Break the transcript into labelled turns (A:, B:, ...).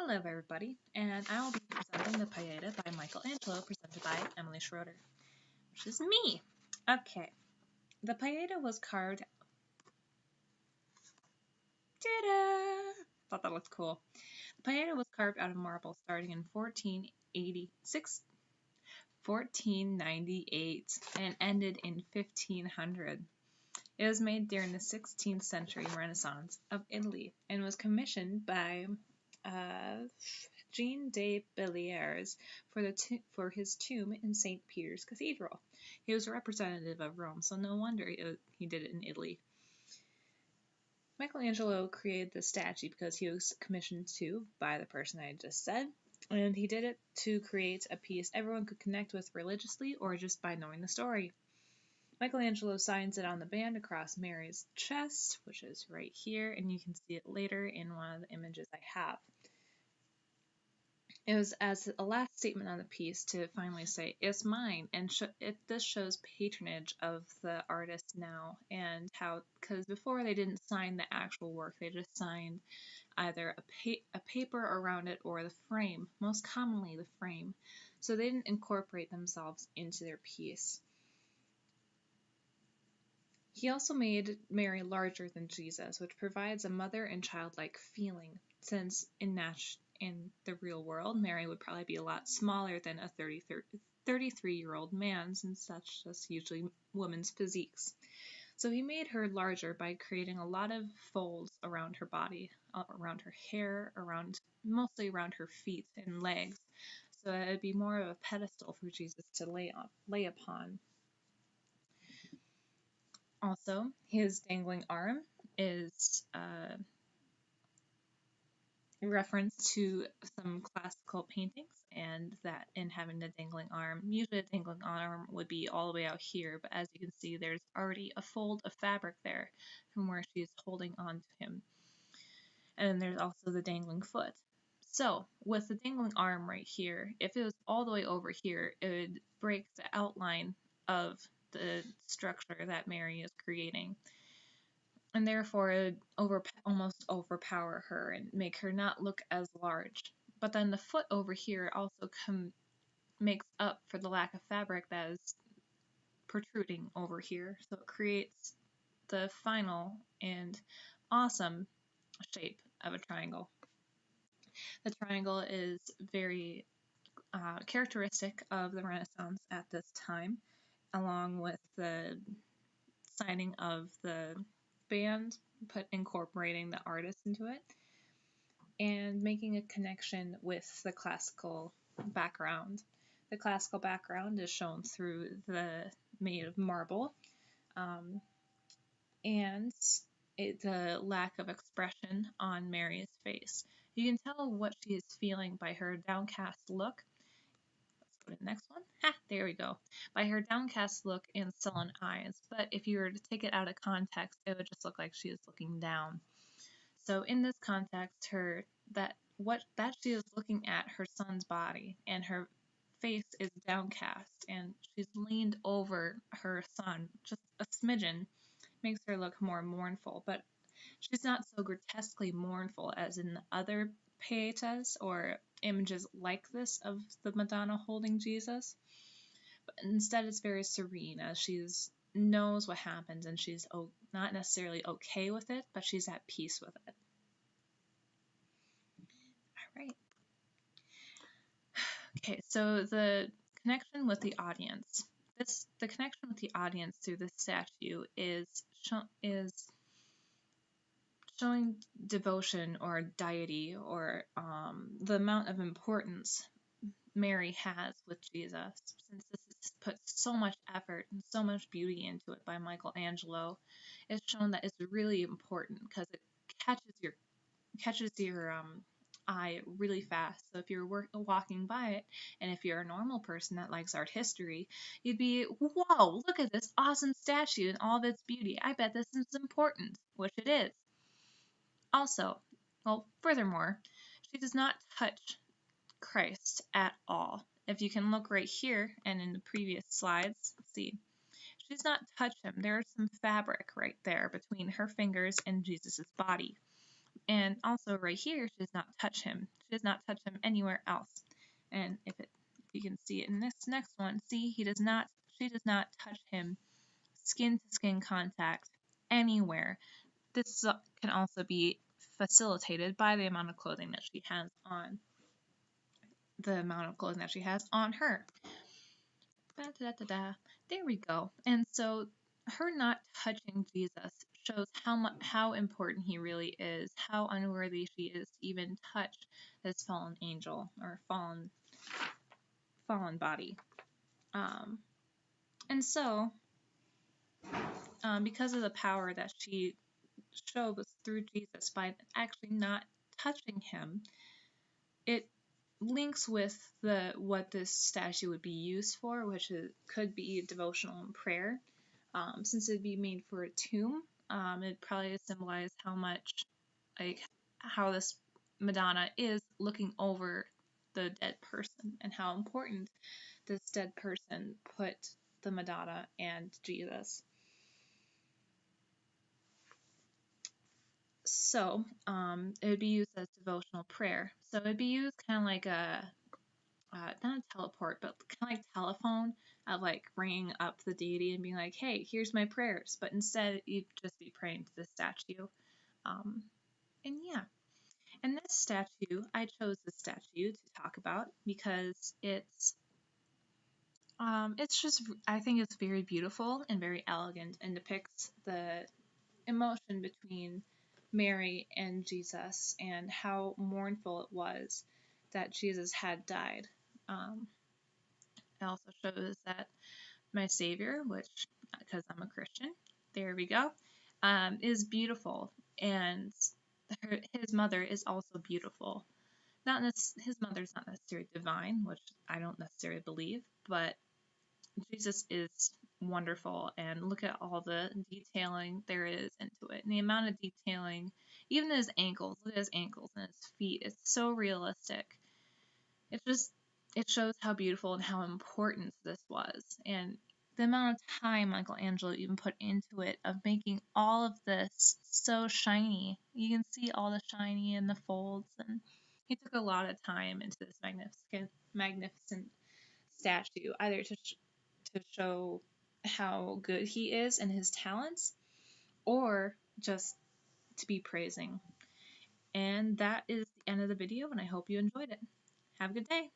A: Hello everybody, and I will be presenting the Pieta by Michelangelo, presented by Emily Schroeder, which is me. Okay, the Pieta was carved. Ta-da! Thought that looked cool. The Pieta was carved out of marble starting in 1498 and ended in 1500. It was made during the 16th century Renaissance of Italy and was commissioned by Jean de Belliers for his tomb in St. Peter's Cathedral. He was a representative of Rome, so no wonder he did it in Italy. Michelangelo created the statue because he was commissioned to by the person I just said, and he did it to create a piece everyone could connect with religiously or just by knowing the story. Michelangelo signs it on the band across Mary's chest, which is right here, and you can see it later in one of the images I have. It was as a last statement on the piece to finally say, "It's mine," and this shows patronage of the artist now, and how, because before they didn't sign the actual work, they just signed either a paper around it or the frame, most commonly the frame, so they didn't incorporate themselves into their piece. He also made Mary larger than Jesus, which provides a mother and childlike feeling, since in the real world, Mary would probably be a lot smaller than a 33-year-old man, since that's just usually women's physiques. So he made her larger by creating a lot of folds around her body, around her hair, mostly around her feet and legs, so it would be more of a pedestal for Jesus to lay upon. Also, his dangling arm is a reference to some classical paintings, and that in having the dangling arm, usually a dangling arm would be all the way out here, but as you can see, there's already a fold of fabric there from where she's holding on to him. And then there's also the dangling foot. So, with the dangling arm right here, if it was all the way over here, it would break the outline of the structure that Mary is creating, and therefore it would almost overpower her and make her not look as large. But then the foot over here also makes up for the lack of fabric that is protruding over here, so it creates the final and awesome shape of a triangle. The triangle is very characteristic of the Renaissance at this time, along with the signing of the band, incorporating the artist into it, and making a connection with the classical background. The classical background is shown through the made of marble, and the lack of expression on Mary's face. You can tell what she is feeling by her downcast look. Let's go to the next one. There we go. By her downcast look and sullen eyes. But if you were to take it out of context, it would just look like she is looking down. So in this context, that she is looking at her son's body, and her face is downcast, and she's leaned over her son just a smidgen, makes her look more mournful. But she's not so grotesquely mournful as in the other Pietas or images like this of the Madonna holding Jesus. But instead, it's very serene, as she knows what happens, and she's not necessarily okay with it, but she's at peace with it. All right. Okay, so the connection with the audience. The connection with the audience through this statue is showing devotion or deity, or the amount of importance Mary has with Jesus, since this is put so much effort and so much beauty into it by Michelangelo. It's shown that it's really important because it catches your eye really fast. So if you're walking by it, and if you're a normal person that likes art history, you'd be, whoa, look at this awesome statue and all of its beauty. I bet this is important, which it is. Also, furthermore, she does not touch Christ at all. If you can look right here and in the previous slides, see, she does not touch him. There is some fabric right there between her fingers and Jesus' body. And also right here, she does not touch him. She does not touch him anywhere else. And if you can see it in this next one, see, she does not touch him skin to skin contact anywhere. This can also be facilitated by the amount of clothing that she has on. Her. There we go. And so her not touching Jesus shows how important he really is, how unworthy she is to even touch this fallen angel or fallen body. And so, because of the power that she shows through Jesus by actually not touching him, it links with what this statue would be used for, which could be devotional and prayer. Since it'd be made for a tomb, it probably symbolize how this Madonna is looking over the dead person and how important this dead person put the Madonna and Jesus. So it would be used as devotional prayer. So it'd be used kind of like not a teleport, but kind of like telephone, of like ringing up the deity and being like, hey, here's my prayers. But instead, you'd just be praying to the statue. And yeah. And this statue, I chose this statue to talk about because it's just, I think it's very beautiful and very elegant and depicts the emotion between Mary and Jesus and how mournful it was that Jesus had died. It also shows that my Savior, which, because I'm a Christian, there we go, is beautiful, and his mother is also beautiful. His mother's not necessarily divine, which I don't necessarily believe, but Jesus is wonderful, and look at all the detailing there is into it, and the amount of detailing, even his ankles. Look at his ankles and his feet. It's so realistic. It shows how beautiful and how important this was, and the amount of time Michelangelo even put into it of making all of this so shiny. You can see all the shiny in the folds, and he took a lot of time into this magnificent statue, either to show how good he is and his talents, or just to be praising. And that is the end of the video, and I hope you enjoyed it. Have a good day.